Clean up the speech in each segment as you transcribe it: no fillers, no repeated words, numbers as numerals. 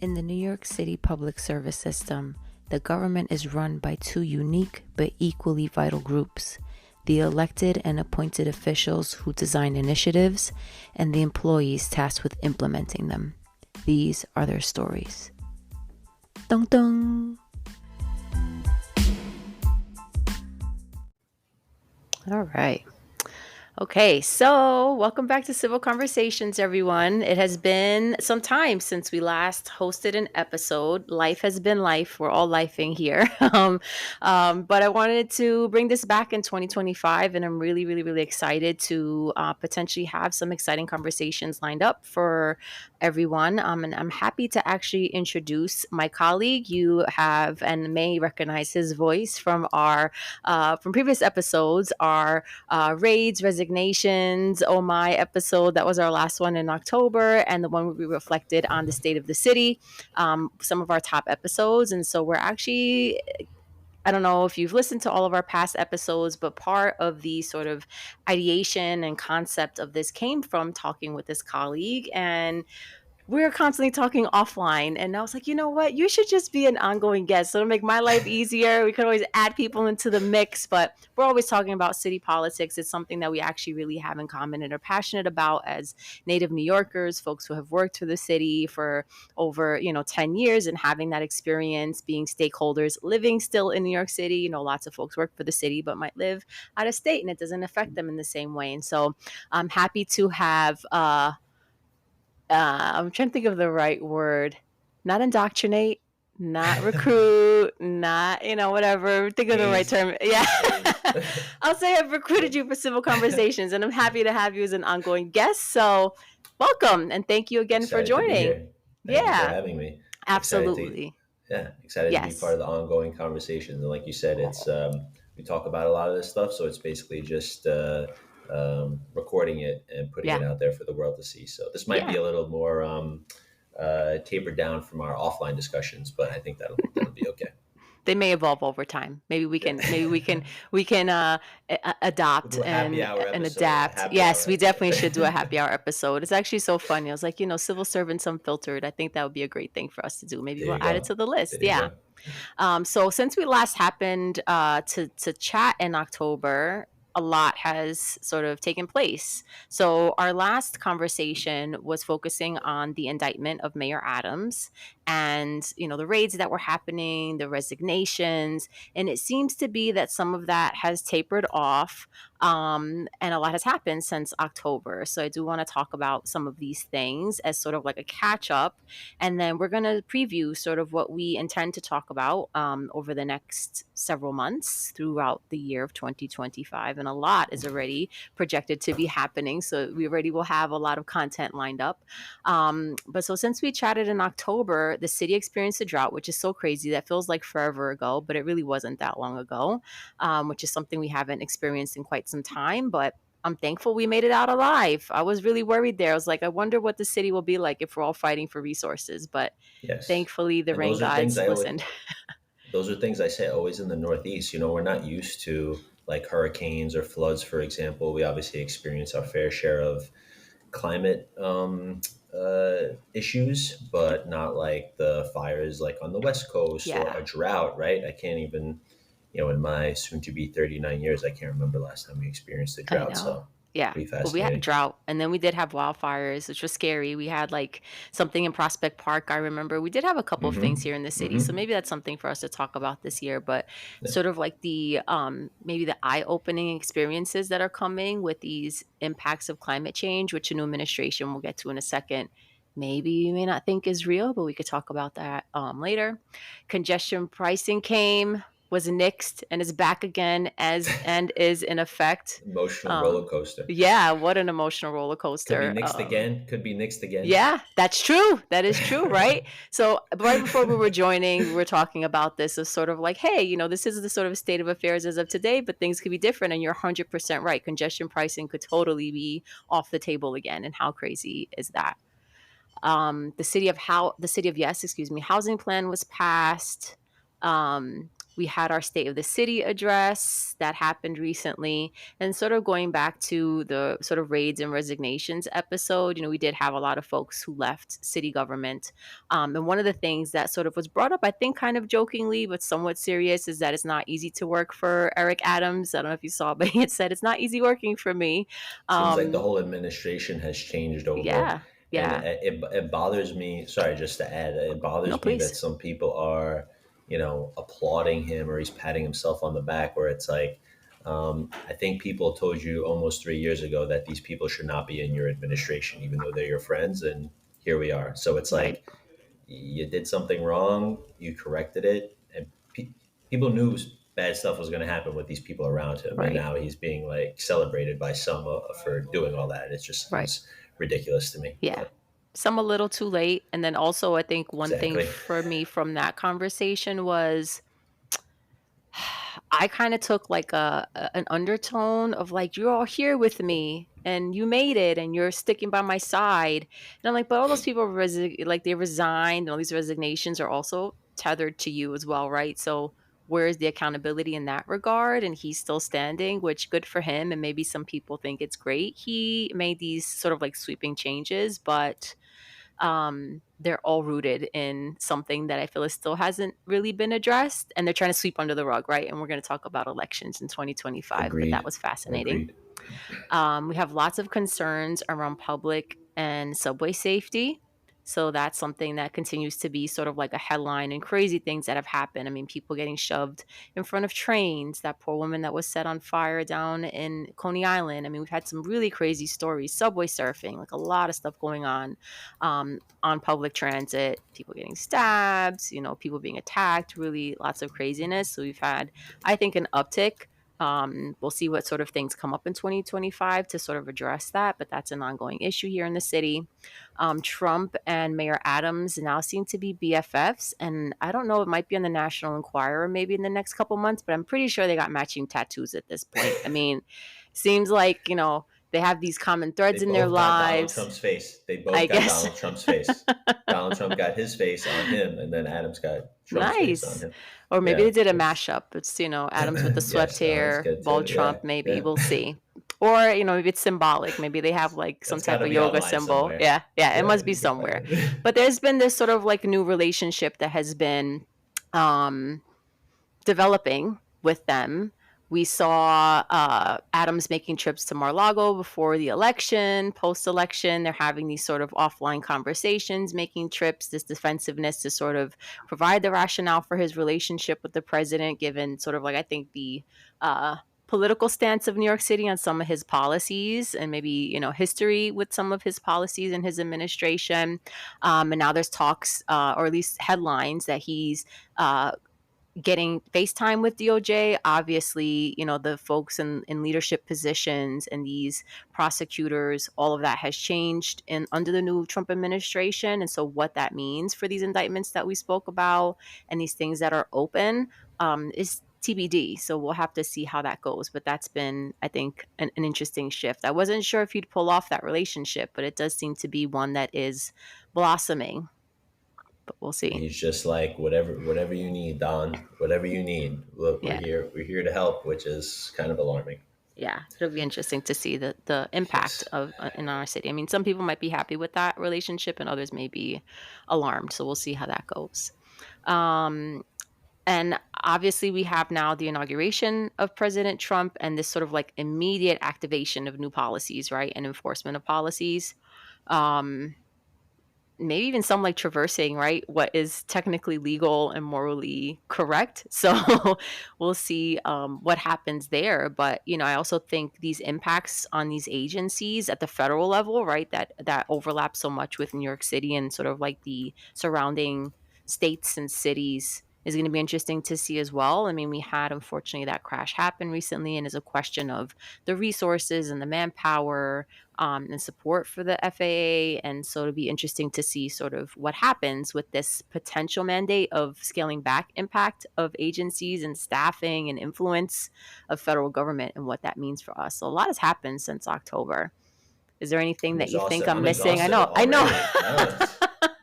In the New York City public service system, the government is run by two unique but equally vital groups: the elected and appointed officials who design initiatives, and the employees tasked with implementing them. These are their stories. Dun dun! All right. Okay, so welcome back to Civil Conversations, everyone. It has been some time since we last hosted an episode. Life has been life. We're all lifing here. But I wanted to bring this back in 2025, and I'm really, really, really excited to potentially have some exciting conversations lined up for everyone. And I'm happy to actually introduce my colleague. You have and may recognize his voice from our from previous episodes, our raids, resignations, oh my episode. That was our last one in October, and the one where we reflected on the state of the city, some of our top episodes. And so we're actually, I don't know if you've listened to all of our past episodes, but part of the sort of ideation and concept of this came from talking with this colleague, and we were constantly talking offline, and I was like, you know what? You should just be an ongoing guest. So it'll make my life easier. We could always add people into the mix, but we're always talking about city politics. It's something that we actually really have in common and are passionate about as native New Yorkers, folks who have worked for the city for over, 10 years and having that experience, being stakeholders, living still in New York City. Lots of folks work for the city, but might live out of state, and it doesn't affect them in the same way. And so I'm happy to have, I'm trying to think of the right word. Not indoctrinate, not recruit, not, whatever. Think of the right term. Yeah. I'll say I've recruited you for Civil Conversations, and I'm happy to have you as an ongoing guest. So welcome, and thank you again for joining. Thank you for having me. Absolutely. Excited to be part of the ongoing conversations. And like you said, it's we talk about a lot of this stuff, so it's basically just recording it and putting it out there for the world to see. So this might be a little more tapered down from our offline discussions, but I think that'll be okay. They may evolve over time. Maybe we can adopt and adapt. Yes, we definitely should do a happy hour episode. It's actually so funny. I was like, civil servants unfiltered. I think that would be a great thing for us to do. Maybe we'll add it to the list. Yeah. So since we last happened to chat in October, a lot has sort of taken place. So our last conversation was focusing on the indictment of Mayor Adams and, the raids that were happening, the resignations. And it seems to be that some of that has tapered off. And a lot has happened since October. So I do want to talk about some of these things as sort of like a catch up. And then we're going to preview sort of what we intend to talk about over the next several months throughout the year of 2025. And a lot is already projected to be happening. So we already will have a lot of content lined up. But so since we chatted in October, the city experienced a drought, which is so crazy. That feels like forever ago, but it really wasn't that long ago, which is something we haven't experienced in quite some time. But I'm thankful we made it out alive. I was really worried there. I was like, I wonder what the city will be like if we're all fighting for resources. But thankfully, the rain gods listened. Those are things I say always in the Northeast. We're not used to like hurricanes or floods, for example. We obviously experience our fair share of climate issues, but not like the fires like on the West Coast or a drought, right? I can't even, in my soon to be 39 years, I can't remember last time we experienced a drought. So we had a drought, and then we did have wildfires, which was scary. We had like something in Prospect Park. I remember we did have a couple of things here in the city. So maybe that's something for us to talk about this year, but sort of like the maybe the eye-opening experiences that are coming with these impacts of climate change, which a new administration we'll get to in a second maybe you may not think is real, but we could talk about that later. Congestion pricing was nixed and is back again and is in effect. Emotional roller coaster. Yeah, what an emotional roller coaster. Could be nixed again. Yeah, that's true. That is true, right? So right before we were joining, we were talking about this as sort of like, hey, this is the sort of state of affairs as of today, but things could be different. And you're 100% right. Congestion pricing could totally be off the table again. And how crazy is that? The city of housing plan was passed. We had our State of the City address that happened recently. And sort of going back to the sort of raids and resignations episode, we did have a lot of folks who left city government. And one of the things that sort of was brought up, I think kind of jokingly, but somewhat serious, is that it's not easy to work for Eric Adams. I don't know if you saw, but he had said, it's not easy working for me. Seems like the Um, whole administration has changed over. yeah, And yeah. it bothers me. Sorry, just to add, it No, bothers me that please. some people are, applauding him or he's patting himself on the back, where it's like, I think people told you almost 3 years ago that these people should not be in your administration, even though they're your friends. And here we are. So it's Right, like, you did something wrong, you corrected it, and people knew bad stuff was going to happen with these people around him, and right, now he's being like celebrated by some for doing all that. It just right. seems ridiculous to me. Yeah. But Some a little too late. And then also, I think one thing exactly, for me from that conversation was I kind of took like an undertone of like, you're all here with me and you made it and you're sticking by my side. And I'm like, but all those people like they resigned and all these resignations are also tethered to you as well, right? So where's the accountability in that regard? And he's still standing, which good for him. And maybe some people think it's great. He made these sort of like sweeping changes, but they're all rooted in something that I feel is still hasn't really been addressed, and they're trying to sweep under the rug, right? And we're going to talk about elections in 2025, but that agreed, was fascinating. agreed. We have lots of concerns around public and subway safety. So that's something that continues to be sort of like a headline, and crazy things that have happened. I mean, people getting shoved in front of trains, that poor woman that was set on fire down in Coney Island. I mean, we've had some really crazy stories, subway surfing, like a lot of stuff going on public transit, people getting stabbed, people being attacked, really lots of craziness. So we've had, I think, an uptick. We'll see what sort of things come up in 2025 to sort of address that, but that's an ongoing issue here in the city. Trump and Mayor Adams now seem to be BFFs, and I don't know, it might be on the National Enquirer maybe in the next couple months, but I'm pretty sure they got matching tattoos at this point. I mean, seems like, they have these common They threads in their both got Donald lives, Trump's face. They I both got guess. Donald Trump's face. Donald Trump got his face on him, and then Adams got Trump's face on Nice. him. Or maybe they Yeah, did a it's mashup. It's, Adams with the swept yes, that one's hair, good too. bald Yeah, Trump, maybe. yeah. We'll see. Or, maybe it's symbolic. Maybe they have like some That's got type to of be yoga online symbol. somewhere. Yeah, yeah, it Yeah, must be you can find somewhere. it. But there's been this sort of like new relationship that has been um developing with them. We saw Adams making trips to Mar-Lago before the election, post-election. They're having these sort of offline conversations, making trips, this defensiveness to sort of provide the rationale for his relationship with the president, given sort of like, I think, the political stance of New York City on some of his policies and maybe, history with some of his policies in his administration. And now there's talks, or at least headlines, that he's getting FaceTime with DOJ. Obviously, the folks in leadership positions and these prosecutors, all of that has changed in under the new Trump administration. And so what that means for these indictments that we spoke about and these things that are open is TBD. So we'll have to see how that goes. But that's been, I think, an interesting shift. I wasn't sure if he'd pull off that relationship, but it does seem to be one that is blossoming. But we'll see. He's just like, whatever you need, Don. Whatever you need. Look, we're Yeah. here. We're here to help, which is kind of alarming. Yeah, it'll be interesting to see the impact Yes. of in our city. I mean, some people might be happy with that relationship, and others may be alarmed. So we'll see how that goes. Um, and obviously, we have now the inauguration of President Trump and this sort of like immediate activation of new policies, right, and enforcement of policies. Um, Maybe even some like traversing, right, what is technically legal and morally correct. So we'll see what happens there. But I also think these impacts on these agencies at the federal level, right, that overlap so much with New York City and sort of like the surrounding states and cities, is going to be interesting to see as well. I mean, we had, unfortunately, that crash happen recently, and is a question of the resources and the manpower and support for the FAA. And so it'll be interesting to see sort of what happens with this potential mandate of scaling back impact of agencies and staffing and influence of federal government, and what that means for us. So a lot has happened since October. Is there anything I'm that you think exhausted. I'm I'm missing? I exhausted know. I know. already.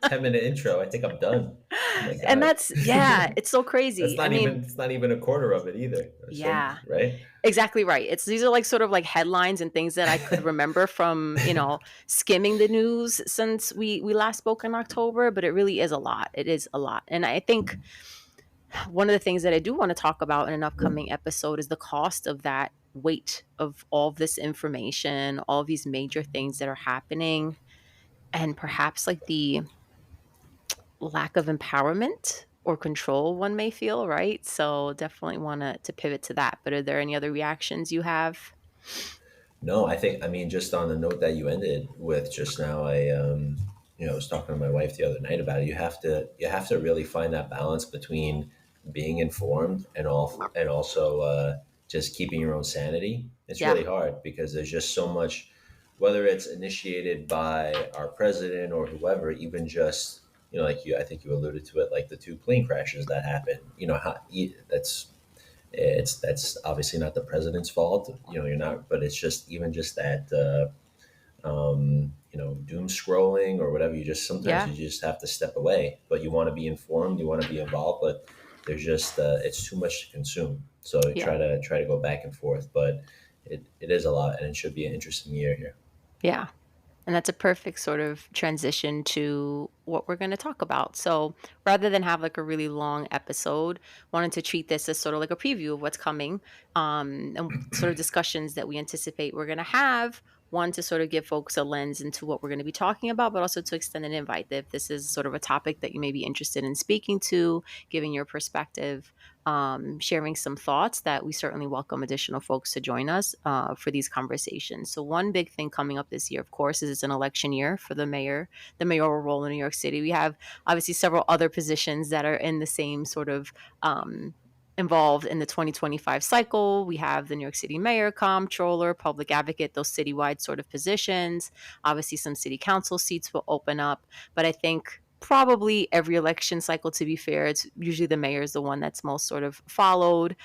No, 10-minute intro. I think I'm done. Oh my And god. that's, yeah, it's so crazy. I mean, It's not even a quarter of it either. Or some yeah. right. Exactly right. It's these are like sort of like headlines and things that I could remember from, skimming the news since we last spoke in October, but it really is a lot. It is a lot. And I think one of the things that I do want to talk about in an upcoming episode is the cost of that weight of all of this information, all of these major things that are happening, and perhaps like the lack of empowerment or control one may feel, right? So definitely want to pivot to that. But are there any other reactions you have? No, I mean, just on the note that you ended with just now, was talking to my wife the other night about it. You have to really find that balance between being informed and also just keeping your own sanity. It's Yeah. really hard because there's just so much, whether it's initiated by our president or whoever, even just, like I think you alluded to it, like the two plane crashes that happened. That's obviously not the president's fault. You're not, but it's just even just that doom scrolling or whatever. You just sometimes Yeah. you just have to step away, but you want to be informed, you want to be involved, but there's just it's too much to consume. So you Yeah. try to go back and forth, but it is a lot, and it should be an interesting year here. Yeah. And that's a perfect sort of transition to what we're going to talk about. So rather than have like a really long episode, wanted to treat this as sort of like a preview of what's coming, and sort of discussions that we anticipate we're going to have. One, to sort of give folks a lens into what we're going to be talking about, but also to extend an invite that if this is sort of a topic that you may be interested in speaking to, giving your perspective, sharing some thoughts, that we certainly welcome additional folks to join us for these conversations. So one big thing coming up this year, of course, is it's an election year for the mayoral role in New York City. We have obviously several other positions that are in the same sort of involved in the 2025 cycle. We have the New York City mayor, comptroller, public advocate, those citywide sort of positions. Obviously, some city council seats will open up, but I think probably every election cycle, to be fair, it's usually the mayor is the one that's most sort of followed,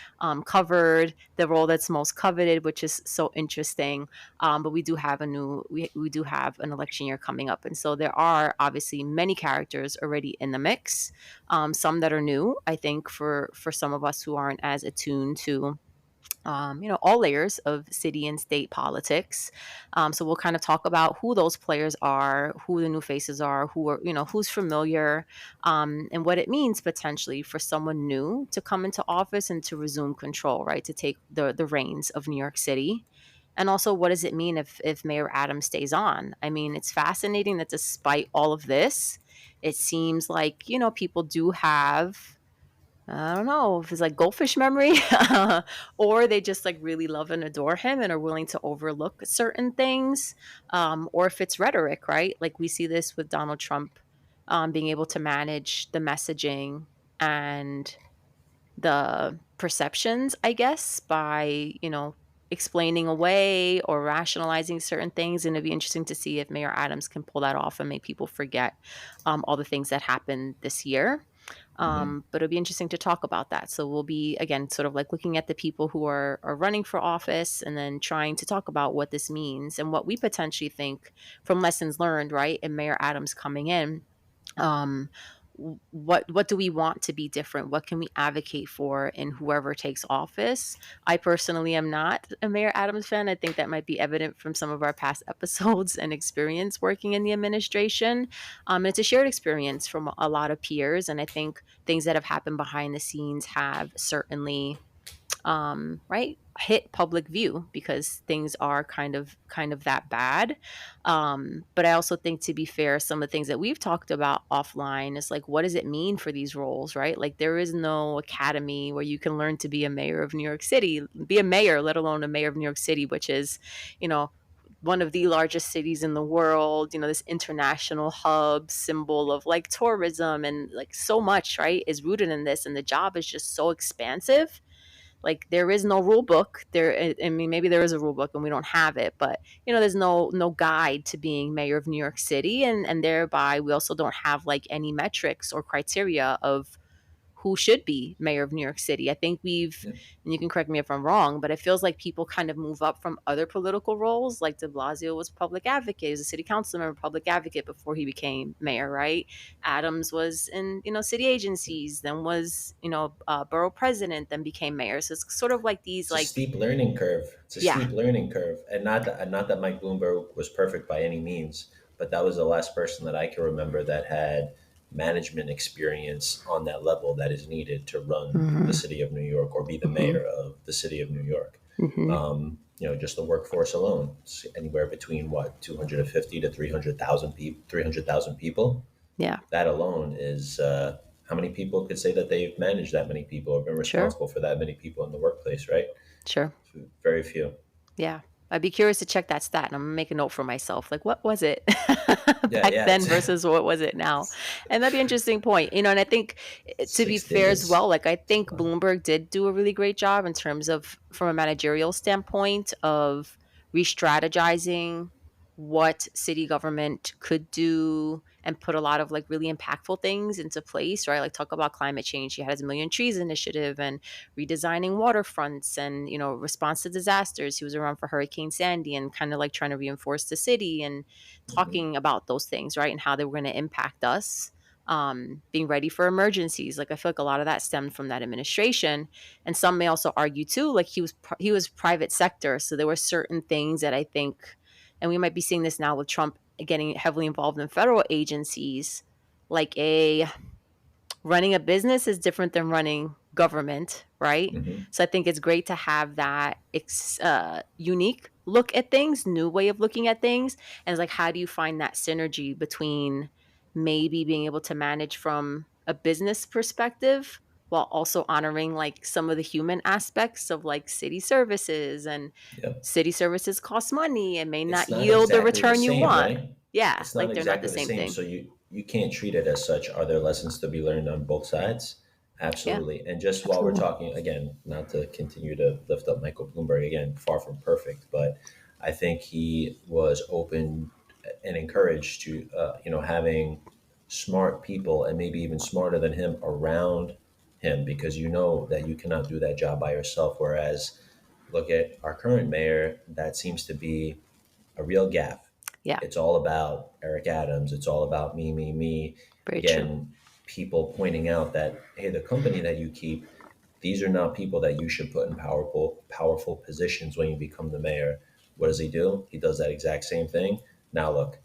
covered, the role that's most coveted, which is so interesting. But we do have we do have an election year coming up, and so there are obviously many characters already in the mix. Some that are new, I think, for some of us who aren't as attuned to all layers of city and state politics. So we'll kind of talk about who those players are, who the new faces are, who are, who's familiar, and what it means potentially for someone new to come into office and to resume control, right? To take the reins of New York City. And also, what does it mean if Mayor Adams stays on? I mean, it's fascinating that despite all of this, it seems like, people do have, I don't know if it's like goldfish memory, or they just like really love and adore him and are willing to overlook certain things, or if it's rhetoric, right? Like we see this with Donald Trump, being able to manage the messaging and the perceptions, I guess, by, explaining away or rationalizing certain things. And it'd be interesting to see if Mayor Adams can pull that off and make people forget all the things that happened this year. Hmm. But it'll be interesting to talk about that. So we'll be, again, sort of like looking at the people who are running for office and then trying to talk about what this means and what we potentially think from lessons learned, right? And Mayor Adams coming in, um, what do we want to be different? What can we advocate for in whoever takes office? I personally am not a Mayor Adams fan. I think that might be evident from some of our past episodes and experience working in the administration. It's a shared experience from a lot of peers, and I think things that have happened behind the scenes have certainly, right, hit public view because things are kind of that bad. But I also think, to be fair, some of the things that we've talked about offline is like, what does it mean for these roles, right? Like there is no academy where you can learn to be a mayor of New York City, be a mayor, let alone a mayor of New York City, which is, you know one of the largest cities in the world, this international hub, symbol of like tourism, and like so much, right, is rooted in this, and the job is just so expansive. Like there is no rule book there. I mean, maybe there is a rule book and we don't have it, but there's no guide to being mayor of New York City, and thereby we also don't have like any metrics or criteria of who should be mayor of New York City. I think Yeah. and you can correct me if I'm wrong, but it feels like people kind of move up from other political roles. Like De Blasio was public advocate, he was a city council member, public advocate before he became mayor, right? Adams was in, city agencies, then was, borough president, then became mayor. So it's sort of like these, It's a like, steep learning curve. It's a yeah. steep learning curve, and not that Mike Bloomberg was perfect by any means, but that was the last person that I can remember that had management experience on that level that is needed to run the Hmm. city of New York or be the Hmm. mayor of the city of New York. Hmm. Just the workforce alone, it's anywhere between what 250 to 300,000 people. 300,000 people. Yeah. That alone is how many people could say that they've managed that many people or been Sure. responsible for that many people in the workplace, right? Sure. Very few. Yeah. I'd be curious to check that stat, and I'm gonna make a note for myself. Like, what was it Yeah, back yeah, then versus what was it now? And that'd be an interesting point. And I think, to be six fair as digits. well, like, I think Wow. Bloomberg did do a really great job in terms of, from a managerial standpoint, of re-strategizing what city government could do and put a lot of, like, really impactful things into place, right? Like, talk about climate change. He had his Million Trees initiative and redesigning waterfronts and, response to disasters. He was around for Hurricane Sandy and kind of like trying to reinforce the city and Hmm. talking about those things, right? And how they were going to impact us. Being ready for emergencies. Like, I feel like a lot of that stemmed from that administration. And some may also argue too, like, he was private sector. So there were certain things that I think, and we might be seeing this now with Trump getting heavily involved in federal agencies, like, running a business is different than running government, right? Hmm. So I think it's great to have that unique look at things, new way of looking at things. And it's like, how do you find that synergy between maybe being able to manage from a business perspective while also honoring, like, some of the human aspects of, like, city services, and Yep. city services cost money and may not It's not yield the exactly the return you same, want. right? Yeah, It's not like, they're not the exactly the same same. thing. So you can't treat it as such. Are there lessons to be learned on both sides? Yeah, Absolutely. And just while we're absolutely. talking again, not to continue to lift up Michael Bloomberg again, far from perfect, but I think he was open and encouraged to having smart people and maybe even smarter than him around him because you know that you cannot do that job by yourself. Whereas look at our current mayor, that seems to be a real gap. Yeah, It's all about Eric Adams. It's all about me, me, me. very true. Again, people pointing out that, hey, the company that you keep, these are not people that you should put in powerful positions when you become the mayor. What does he do? He does that exact same thing. Now look,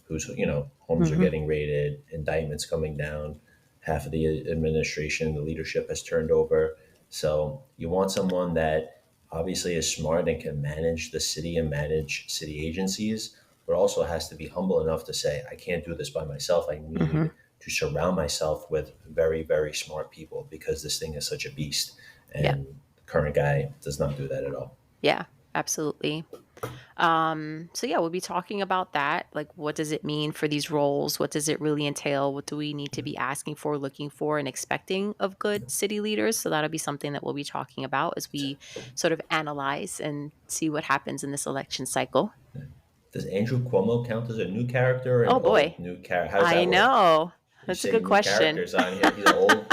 homes are Hmm. getting raided, indictments coming down, half of the administration, the leadership has turned over. So you want someone that obviously is smart and can manage the city and manage city agencies, but also has to be humble enough to say, I can't do this by myself. I Hmm. need to surround myself with very, very smart people because this thing is such a beast. Yeah. And the current guy does not do that at all. Yeah, absolutely. So yeah, we'll be talking about that. Like, what does it mean for these roles? What does it really entail? What do we need to be asking for, looking for, and expecting of good city leaders? So that'll be something that we'll be talking about as we sort of analyze and see what happens in this election cycle. Does Andrew Cuomo count as a new character or an Oh boy, old new character? How does I that work? know. You That's a say good new question. characters on here. He's an old,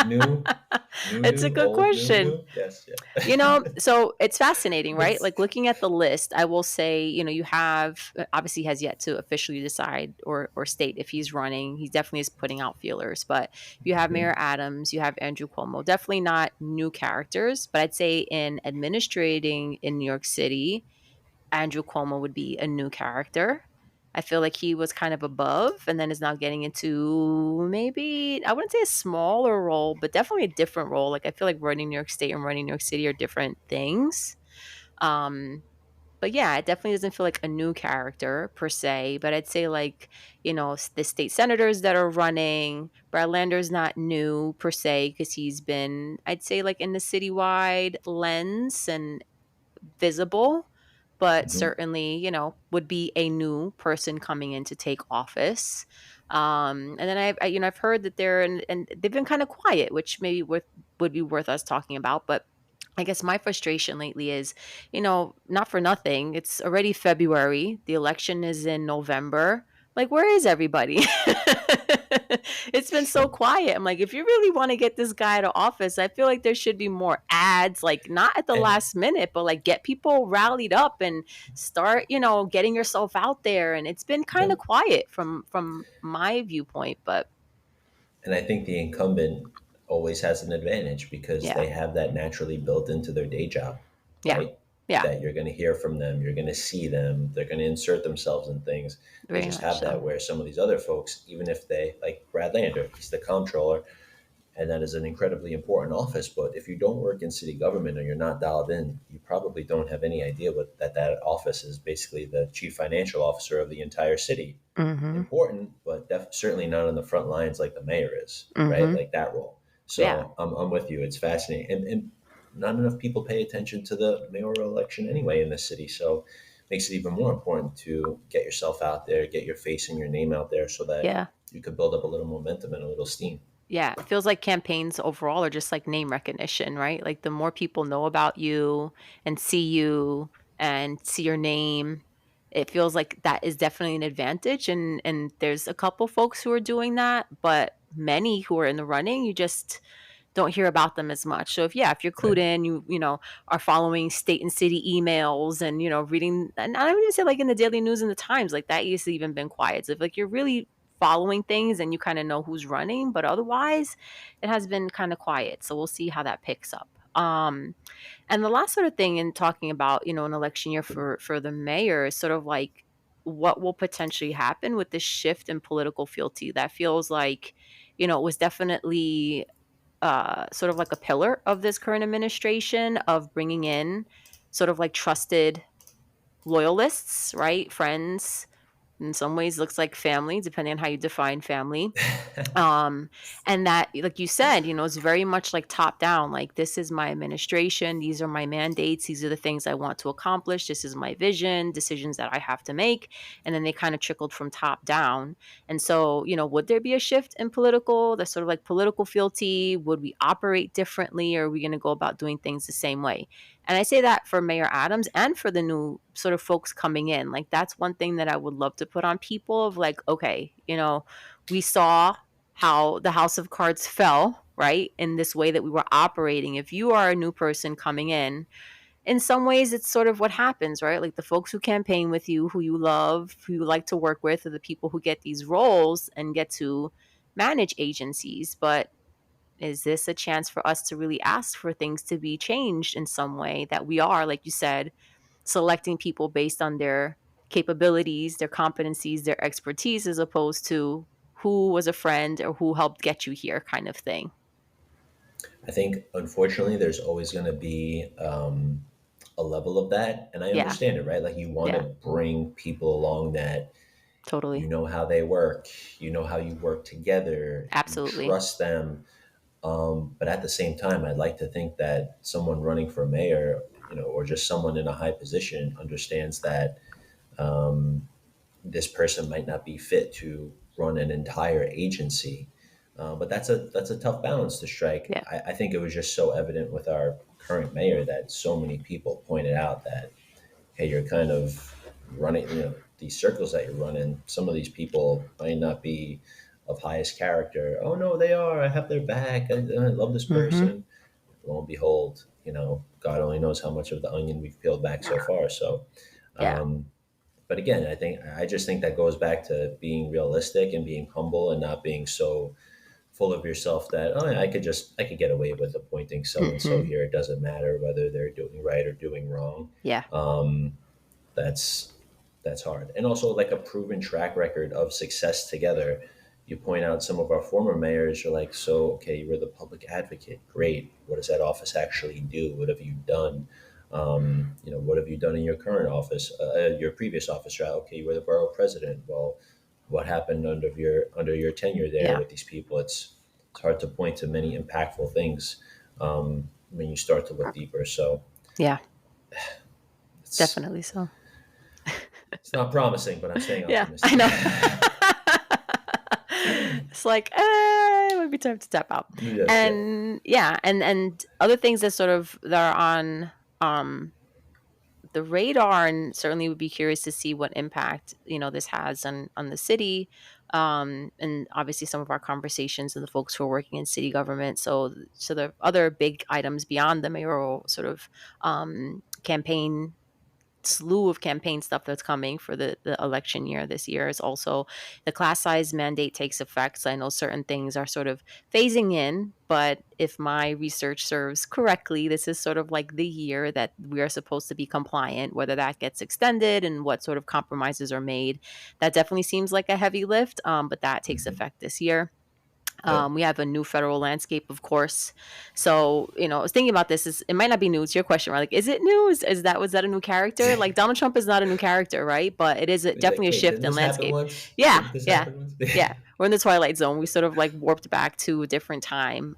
It's a good old, new, question. new. Yes, yeah. So it's fascinating, right? That's Like, looking at the list, I will say, you have, obviously he has yet to officially decide or state if he's running. He definitely is putting out feelers, but you have Mayor mhm, Adams, you have Andrew Cuomo, definitely not new characters, but I'd say in administrating in New York City, Andrew Cuomo would be a new character. I feel like he was kind of above and then is now getting into, maybe, I wouldn't say a smaller role, but definitely a different role. Like, I feel like running New York State and running New York City are different things. Um, but yeah, it definitely doesn't feel like a new character per se. But I'd say, like, the state senators that are running, Brad Lander's not new per se because he's been, I'd say, like, in the citywide lens and visible, but mhm. certainly, would be a new person coming in to take office. And then I've heard that and they've been kind of quiet, which maybe would be worth us talking about. But I guess my frustration lately is, not for nothing. It's already February. The election is in November. Like, where is everybody? It's been so quiet. I'm like, if you really want to get this guy to office, I feel like there should be more ads, like not at the And last minute, but like get people rallied up and start, getting yourself out there. And it's been kind of yep. quiet from my viewpoint, but And I think the incumbent always has an advantage because yeah, they have that naturally built into their day job, yeah, right? yeah, That you're going to hear from them, you're going to see them, they're going to insert themselves in things. They very just much have so. that, where some of these other folks, even if they, like Brad Lander, he's the comptroller, and that is an incredibly important office. But if you don't work in city government or you're not dialed in, you probably don't have any idea that office is basically the chief financial officer of the entire city. Mm-hmm. Important, but certainly not on the front lines like the mayor is, right? Mm-hmm. Like that role. Yeah. So I'm with you. It's fascinating, and not enough people pay attention to the mayoral election anyway in the city. So it makes it even more important to get yourself out there, get your face and your name out there, so that Yeah. you could build up a little momentum and a little steam. Yeah, it feels like campaigns overall are just like name recognition, right? Like the more people know about you and see your name, it feels like that is definitely an advantage. And there's a couple folks who are doing that, but many who are in the running, you just don't hear about them as much. So if you're clued Right. in, you are following state and city emails and reading, and I don't even say like in the Daily News and the Times, like that used to even been quiet. So if like you're really following things and you kind of know who's running, but otherwise it has been kind of quiet. So we'll see how that picks up. And the last sort of thing in talking about, an election year for the mayor is sort of like what will potentially happen with this shift in political fealty that feels like, it was definitely sort of like a pillar of this current administration of bringing in sort of like trusted loyalists, right? Friends, in some ways looks like family, depending on how you define family. Um, and that, like you said, it's very much like top down, like this is my administration, these are my mandates, these are the things I want to accomplish, this is my vision, decisions that I have to make. And then they kind of trickled from top down. And so, would there be a shift in the sort of like political fealty? Would we operate differently, or are we going to go about doing things the same way? And I say that for Mayor Adams and for the new sort of folks coming in. Like that's one thing that I would love to put on people of like, okay, we saw how the house of cards fell, right? In this way that we were operating. If you are a new person coming in some ways it's sort of what happens, right? Like the folks who campaign with you, who you love, who you like to work with, are the people who get these roles and get to manage agencies. But is this a chance for us to really ask for things to be changed in some way that we are, like you said, selecting people based on their capabilities, their competencies, their expertise, as opposed to who was a friend or who helped get you here kind of thing. I think, unfortunately, there's always going to be a level of that. And I Yeah. understand it, right? Like you want to Yeah. bring people along that you Totally. know how they work, you know how you work together, you Absolutely. trust them. But at the same time, I'd like to think that someone running for mayor, or just someone in a high position understands that this person might not be fit to run an entire agency. But that's a tough balance to strike. Yeah. I think it was just so evident with our current mayor that so many people pointed out that, hey, you're kind of running, these circles that you're running. Some of these people might not be of highest character. Oh no, they are. I have their back. I love this Mm-hmm. person. Lo and behold, God only knows how much of the onion we've peeled back so far. So, Yeah. um, but again, I just think that goes back to being realistic and being humble and not being so full of yourself that, oh, I could get away with appointing so and so Mm-hmm. here. It doesn't matter whether they're doing right or doing wrong. Yeah. Um, that's that's hard. And also like a proven track record of success together. You point out some of our former mayors. You're like, so okay, you were the public advocate. Great. What does that office actually do? What have you done? What have you done in your current office? Your previous office, right? Okay, you were the borough president. Well, what happened under your tenure there Yeah. with these people? It's hard to point to many impactful things when you start to look deeper. So Yeah. it's Definitely so. it's not promising, but I'm staying Yeah. I optimistic. know. It's like, it might be time to tap out. Yes, yeah. And yeah, and other things that sort of that are on um the radar, and certainly would be curious to see what impact, this has on the city. And obviously some of our conversations and the folks who are working in city government. So the other big items beyond the mayoral sort of campaign slew of campaign stuff that's coming for the election year this year is also the class size mandate takes effect. So I know certain things are sort of phasing in, but if my research serves correctly, this is sort of like the year that we are supposed to be compliant, whether that gets extended and what sort of compromises are made. That definitely seems like a heavy lift, but that takes Hmm. effect this year. Yep. We have a new federal landscape, of course. So, I was thinking about this. It might not be new. It's your question, right? Like, is it new? Was that a new character? Like, Donald Trump is not a new character, right? But it is It's like, definitely a wait, shift didn't in this happen landscape. once? Yeah, Didn't this yeah, happen once? yeah. We're in the twilight zone. We sort of like warped back to a different time.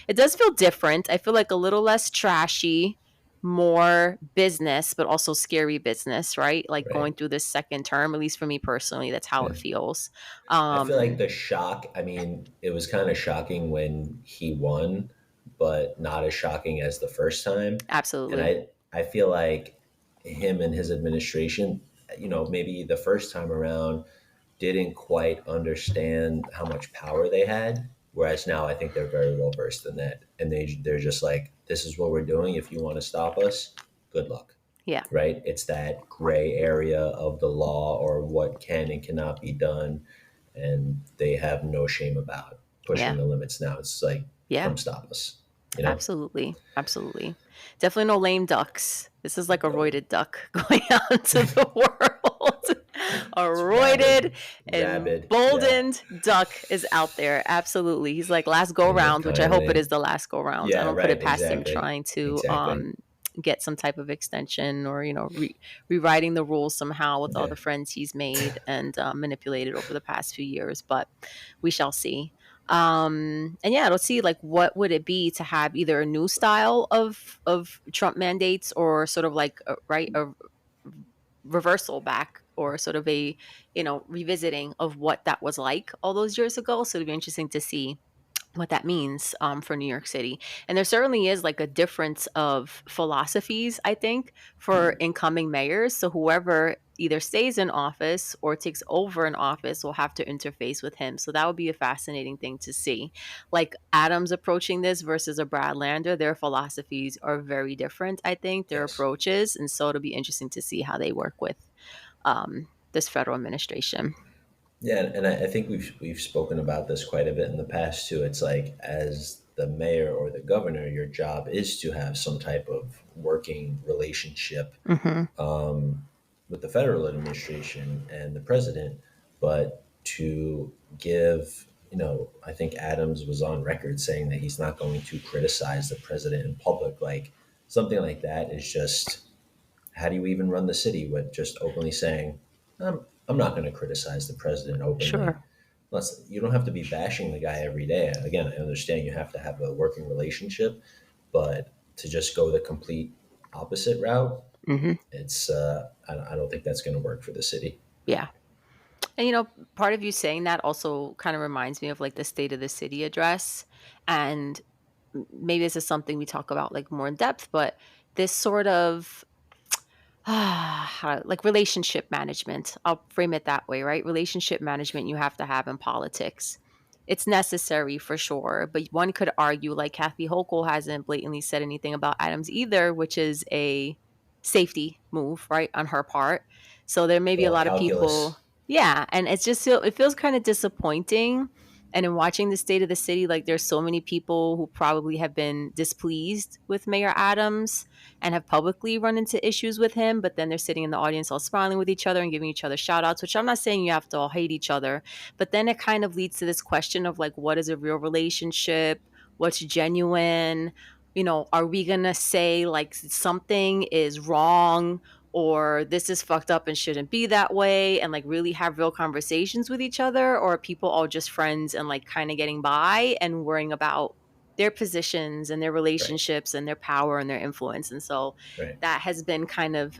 It does feel different. I feel like a little less trashy, more business, but also scary business, right? Like Right. going through this second term. At least for me personally, that's how it Yeah. feels. I feel like Um, the shock, I mean, it was kind of shocking when he won, but not as shocking as the first time. And Absolutely. I feel like him and his administration, maybe the first time around didn't quite understand how much power they had. Whereas now I think they're very well versed in that. And they're just like, this is what we're doing. If you want to stop us, good luck. Yeah. Right? It's that gray area of the law or what can and cannot be done. And they have no shame about pushing Yeah. the limits now. It's like, Yeah. come stop us, you know? Absolutely. Absolutely. Definitely no lame ducks. This is like a No. roided duck going out into the world. A It's roided rabid, rabid. Yeah. emboldened duck is out there. Absolutely. He's like last go And they've round, which I hope it kindly, is the last go round. I yeah, don't put it right. past him Exactly. trying to Exactly. get some type of extension or, rewriting the rules somehow with all Yeah. the friends he's made and manipulated over the past few years. But we shall see. And yeah, let's see, like, what would it be to have either a new style of Trump mandates or sort of like a reversal back, or sort of a revisiting of what that was like all those years ago. So it'd be interesting to see what that means for New York City. And there certainly is like a difference of philosophies, I think, for incoming mayors. So whoever either stays in office or takes over an office will have to interface with him. So that would be a fascinating thing to see. Like Adams approaching this versus a Brad Lander, their philosophies are very different, I think, their Yes. approaches. And so it'll be interesting to see how they work with this federal administration. Yeah, and I think we've spoken about this quite a bit in the past too. It's like as the mayor or the governor, your job is to have some type of working relationship Hmm. um, with the federal administration and the president, but to give, I think Adams was on record saying that he's not going to criticize the president in public. Like something like that is just how do you even run the city with just openly saying, I'm not going to criticize the president openly. Sure. Plus, you don't have to be bashing the guy every day. Again, I understand you have to have a working relationship, but to just go the complete opposite route, Hmm. I don't think that's going to work for the city. Yeah. And part of you saying that also kind of reminds me of like the State of the City address. And maybe this is something we talk about like more in depth, but this sort of like relationship management. I'll frame it that way, right? Relationship management you have to have in politics. It's necessary for sure, but one could argue like Kathy Hochul hasn't blatantly said anything about Adams either, which is a safety move, right, on her part. So there may be a Well, lot of people, calculus, yeah, and it feels kind of disappointing. And in watching the State of the City, like there's so many people who probably have been displeased with Mayor Adams and have publicly run into issues with him, but then they're sitting in the audience all smiling with each other and giving each other shout outs, which I'm not saying you have to all hate each other, but then it kind of leads to this question of like, what is a real relationship? What's genuine? Are we going to say like something is wrong or this is fucked up and shouldn't be that way and like really have real conversations with each other? Or are people all just friends and like kind of getting by and worrying about their positions and their right, relationships and their power and their influence? And so right, that has been kind of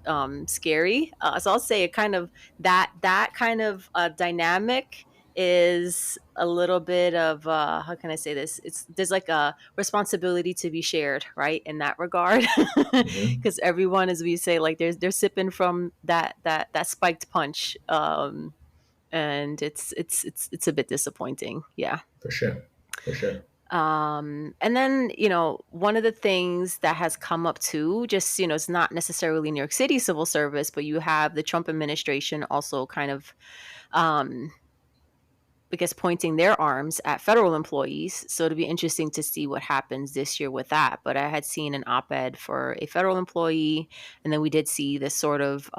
scary. So I'll say it kind of that kind of dynamic is a little bit of how can I say this? There's like a responsibility to be shared, right? In that regard. Hmm. Because everyone, as we say, like they're sipping from that spiked punch. And it's a bit disappointing. Yeah. For sure. For sure. And then, one of the things that has come up too, just, it's not necessarily New York City civil service, but you have the Trump administration also kind of, um, I guess, pointing their arms at federal employees. So it'll be interesting to see what happens this year with that. But I had seen an op ed for a federal employee, and then we did see this sort of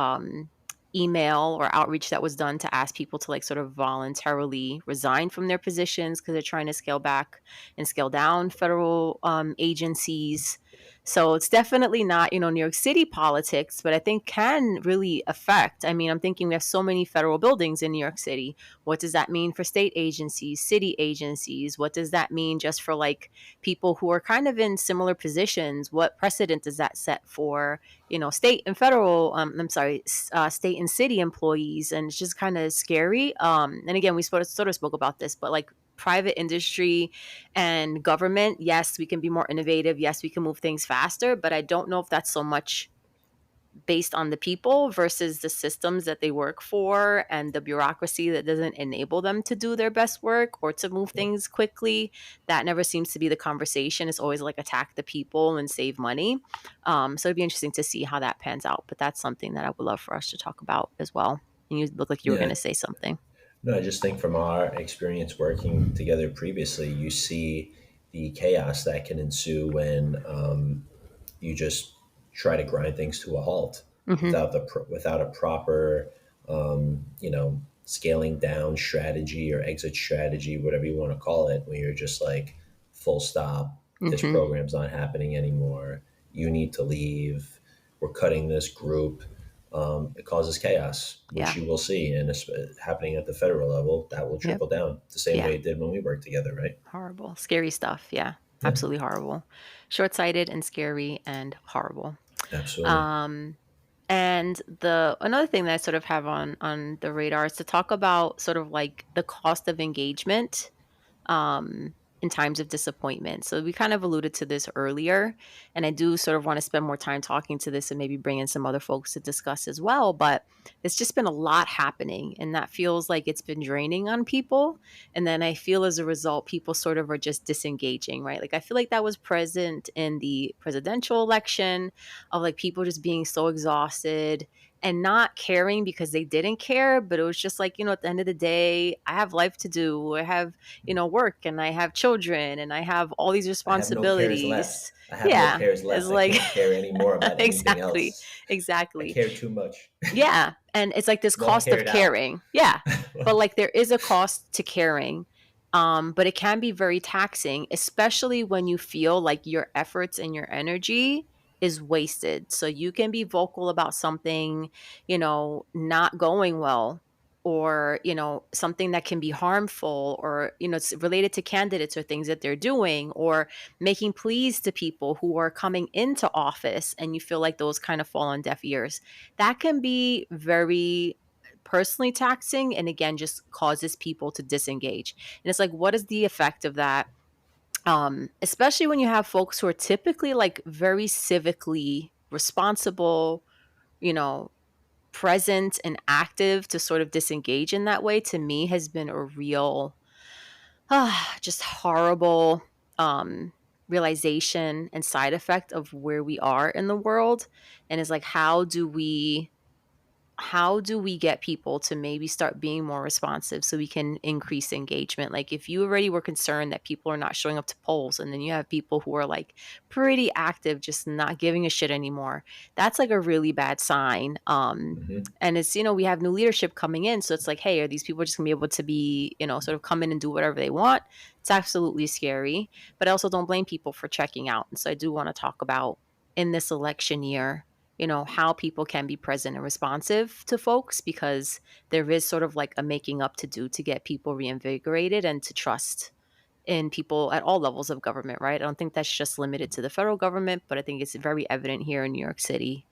email or outreach that was done to ask people to like sort of voluntarily resign from their positions because they're trying to scale back and scale down federal agencies. So it's definitely not, New York City politics, but I think can really affect. I mean, I'm thinking we have so many federal buildings in New York City. What does that mean for state agencies, city agencies? What does that mean just for like people who are kind of in similar positions? What precedent does that set for, state and federal, state and city employees? And it's just kind of scary. And again, we sort of spoke about this, but like private industry and government, yes, we can be more innovative. Yes, we can move things faster, but I don't know if that's so much based on the people versus the systems that they work for and the bureaucracy that doesn't enable them to do their best work or to move Yep. things quickly. That never seems to be the conversation. It's always like attack the people and save money. So it'd be interesting to see how that pans out. But that's something that I would love for us to talk about as well. And you look like you were going Yeah. to say something. No, I just think from our experience working together previously, you see the chaos that can ensue when you just try to grind things to a halt Hmm. without a proper, scaling down strategy or exit strategy, whatever you want to call it. When you're just like, full stop, this Hmm. program's not happening anymore. You need to leave. We're cutting this group. It causes chaos, which Yeah. you will see, and it's happening at the federal level. That will Yep. trickle down the same Yeah. way it did when we worked together, right? Horrible. Scary stuff. Yeah. Yeah, Absolutely horrible. Short sighted and scary and horrible. absolutely. Um, And the another thing that I sort of have on the radar is to talk about sort of like the cost of engagement um, in times of disappointment. So we kind of alluded to this earlier, and I do sort of want to spend more time talking to this and maybe bring in some other folks to discuss as well. But it's just been a lot happening, and that feels like it's been draining on people. And then I feel as a result, people sort of are just disengaging, right? Like I feel like that was present in the presidential election of like people just being so exhausted and not caring because they didn't care, but it was just like, at the end of the day, I have life to do. I have work and I have children and I have all these I have no cares left. responsibilities. I have no Yeah. cares It's left. I like can't care anymore about anything exactly. else. I Exactly. care too much. Yeah. And it's like this I'm all cost of cared out. caring. Yeah. But like there is a cost to caring. But it can be very taxing, especially when you feel like your efforts and your energy is wasted. So you can be vocal about something, not going well, or, something that can be harmful, or, it's related to candidates or things that they're doing, or making pleas to people who are coming into office, and you feel like those kind of fall on deaf ears. That can be very personally taxing, and again just causes people to disengage. And it's like, what is the effect of that, especially when you have folks who are typically like very civically responsible, you know present and active, to sort of disengage in that way, to me has been a real just horrible um realization and side effect of where we are in the world. And it's like, how do we get people to maybe start being more responsive so we can increase engagement? Like if you already were concerned that people are not showing up to polls, and then you have people who are like pretty active just not giving a shit anymore, that's like a really bad sign. Hmm. And it's, we have new leadership coming in, so it's like, hey, are these people just gonna be able to be, sort of come in and do whatever they want? It's absolutely scary. But I also don't blame people for checking out. And so I do want to talk about, in this election year, how people can be present and responsive to folks, because there is sort of like a making up to do to get people reinvigorated and to trust in people at all levels of government, right? I don't think that's just limited to the federal government, but I think it's very evident here in New York City,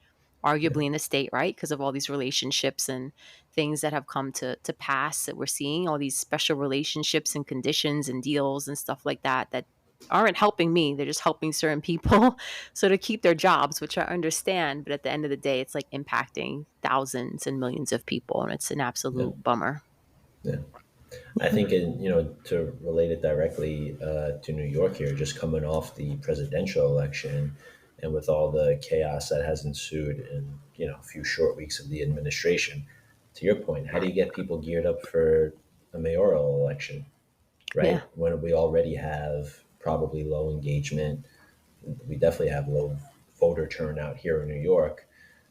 Yeah. arguably in the state, right? Because of all these relationships and things that have come to pass that we're seeing, all these special relationships and conditions and deals and stuff like that that aren't helping me. They're just helping certain people so to keep their jobs, which I understand. But at the end of the day, it's like impacting thousands and millions of people. And it's an Yeah. absolute bummer. Yeah. I think, to relate it directly to New York here, just coming off the presidential election, and with all the chaos that has ensued in a few short weeks of the administration. To your point, how do you get people geared up for a mayoral election, Yeah. right? When we already have probably low engagement, we definitely have low voter turnout here in New York.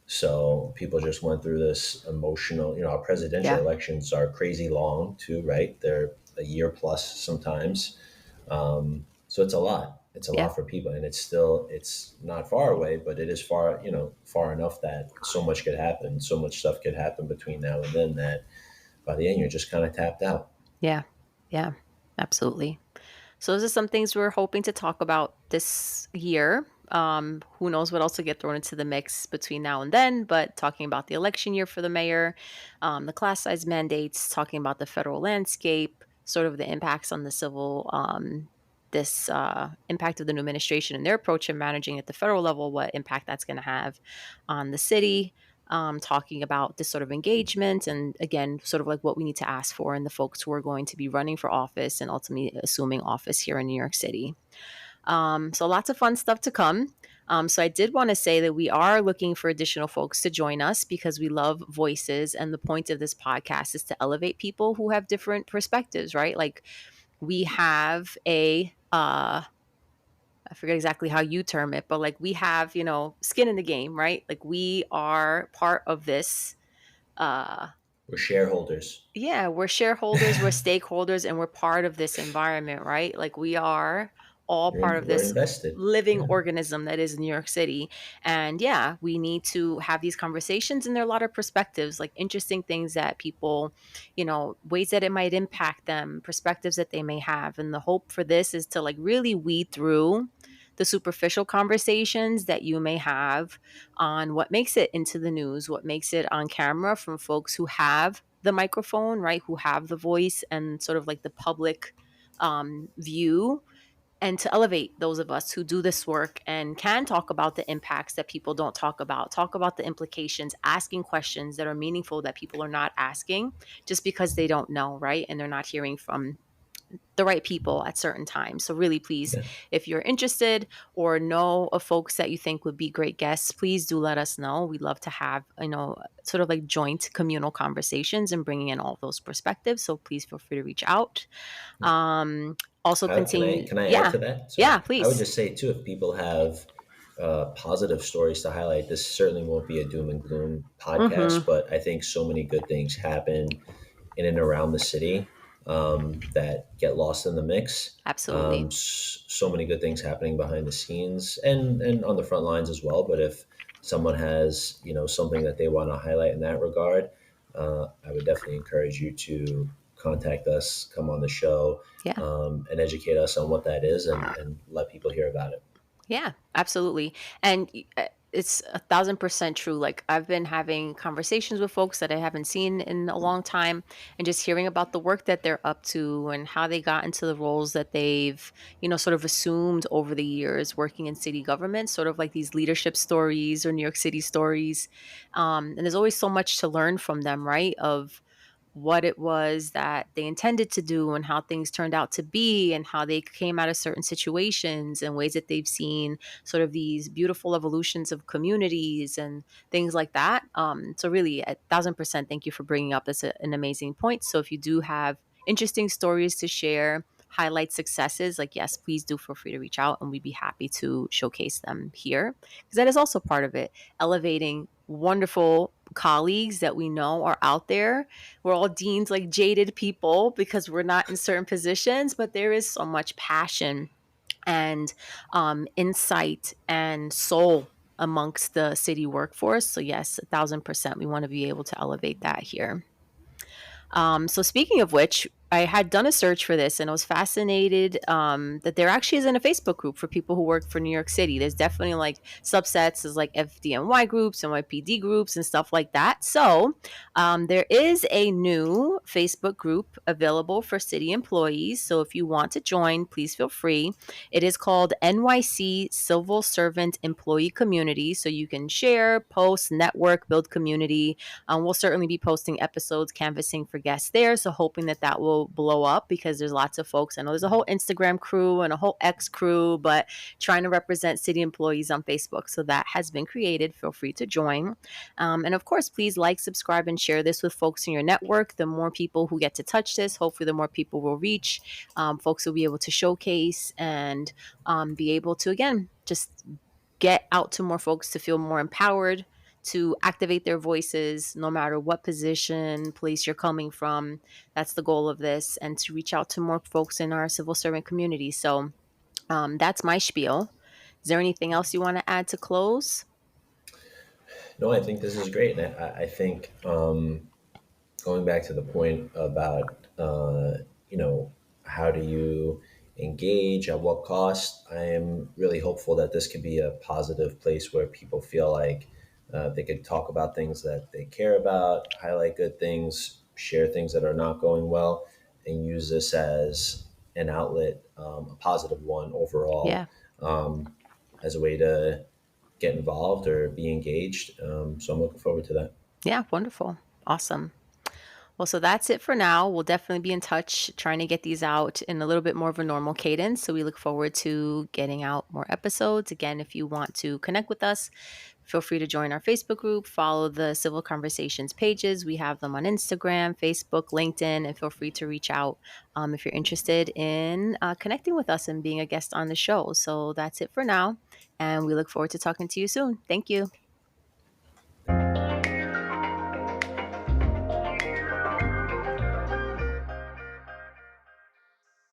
So people just went through this emotional, our presidential Yeah. elections are crazy long too, right? They're a year plus sometimes. So it's a lot. It's a Yeah. lot for people, and it's not far away, but it is far, far enough that so much could happen, so much stuff could happen between now and then that by the end you're just kind of tapped out. Yeah. Yeah. Absolutely. So those are some things we're hoping to talk about this year. Who knows what else will get thrown into the mix between now and then, but talking about the election year for the mayor, the class size mandates, talking about the federal landscape, sort of the impacts on the civil, this impact of the new administration and their approach in managing at the federal level, what impact that's going to have on the city, talking about this sort of engagement and again, sort of like what we need to ask for and the folks who are going to be running for office and ultimately assuming office here in New York City. So lots of fun stuff to come. So I did want to say that we are looking for additional folks to join us because we love voices. And the point of this podcast is to elevate people who have different perspectives, right? Like we have I forget exactly how you term it, but like we have, skin in the game, right? Like we are part of this. Uh, We're shareholders. yeah, we're shareholders, we're stakeholders, and we're part of this environment, right? Like we are all part of We're this invested. living Yeah. organism that is New York City. And yeah, we need to have these conversations, and there are a lot of perspectives, like interesting things that people, ways that it might impact them, perspectives that they may have. And the hope for this is to like really weed through the superficial conversations that you may have on what makes it into the news, what makes it on camera from folks who have the microphone, right? Who have the voice and sort of like the public view, and to elevate those of us who do this work and can talk about the impacts that people don't talk about the implications, asking questions that are meaningful that people are not asking just because they don't know, right? And they're not hearing from the right people at certain times. So really, please, Yeah. if you're interested or know of folks that you think would be great guests, please do let us know. We'd love to have, sort of like joint communal conversations and bringing in all those perspectives. So please feel free to reach out. Um, Also continue. Can I add Yeah. to that? Yeah, Sorry, I would please. just say too, if people have positive stories to highlight, this certainly won't be a doom and gloom Mm-hmm. podcast. But I think so many good things happen in and around the city that get lost in the mix. Absolutely. So many good things happening behind the scenes and on the front lines as well. But if someone has something that they want to highlight in that regard, I would definitely encourage you to contact us, come on the show, Yeah. and educate us on what that is, and let people hear about it. Yeah, absolutely. And it's 1,000% true. Like I've been having conversations with folks that I haven't seen in a long time and just hearing about the work that they're up to and how they got into the roles that they've, sort of assumed over the years working in city government, sort of like these leadership stories or New York City stories. And there's always so much to learn from them, right? Of what it was that they intended to do and how things turned out to be and how they came out of certain situations and ways that they've seen sort of these beautiful evolutions of communities and things like that. So really, 1,000% thank you for bringing up an amazing point. So if you do have interesting stories to share, highlight successes, like yes, please do feel free to reach out and we'd be happy to showcase them here because that is also part of it, elevating wonderful colleagues that we know are out there. We're all deemed like jaded people because we're not in certain positions, but there is so much passion and insight and soul amongst the city workforce. So yes, 1,000%, we want to be able to elevate that here. So speaking of which, I had done a search for this and I was fascinated that there actually isn't a Facebook group for people who work for New York City. There's definitely like subsets as like FDNY groups, NYPD groups, and stuff like that. So there is a new Facebook group available for city employees. So if you want to join, please feel free. It is called NYC Civil Servant Employee Community. So you can share, post, network, build community. We'll certainly be posting episodes, canvassing for guests there. So hoping that that will blow up because there's lots of folks. I know there's a whole Instagram crew and a whole X crew, but trying to represent city employees on Facebook. So that has been created. Feel free to join. And of course, please like, subscribe, and share this with folks in your network. The more people who get to touch this, hopefully the more people will reach. Folks will be able to showcase and be able to, again, just get out to more folks to feel more empowered, to activate their voices no matter what position, place you're coming from. That's the goal of this, and to reach out to more folks in our civil servant community. So that's my spiel. Is there anything else you want to add to close? No, I think this is great. And I think going back to the point about, how do you engage, at what cost, I am really hopeful that this could be a positive place where people feel like they could talk about things that they care about, highlight good things, share things that are not going well, and use this as an outlet, a positive one overall, Yeah. um, as a way to get involved or be engaged. So I'm looking forward to that. Yeah. Wonderful. Awesome. Well, so that's it for now. We'll definitely be in touch trying to get these out in a little bit more of a normal cadence. So we look forward to getting out more episodes. Again, if you want to connect with us, feel free to join our Facebook group, follow the Civil Conversations pages. We have them on Instagram, Facebook, LinkedIn, and feel free to reach out if you're interested in connecting with us and being a guest on the show. So that's it for now. And we look forward to talking to you soon. Thank you.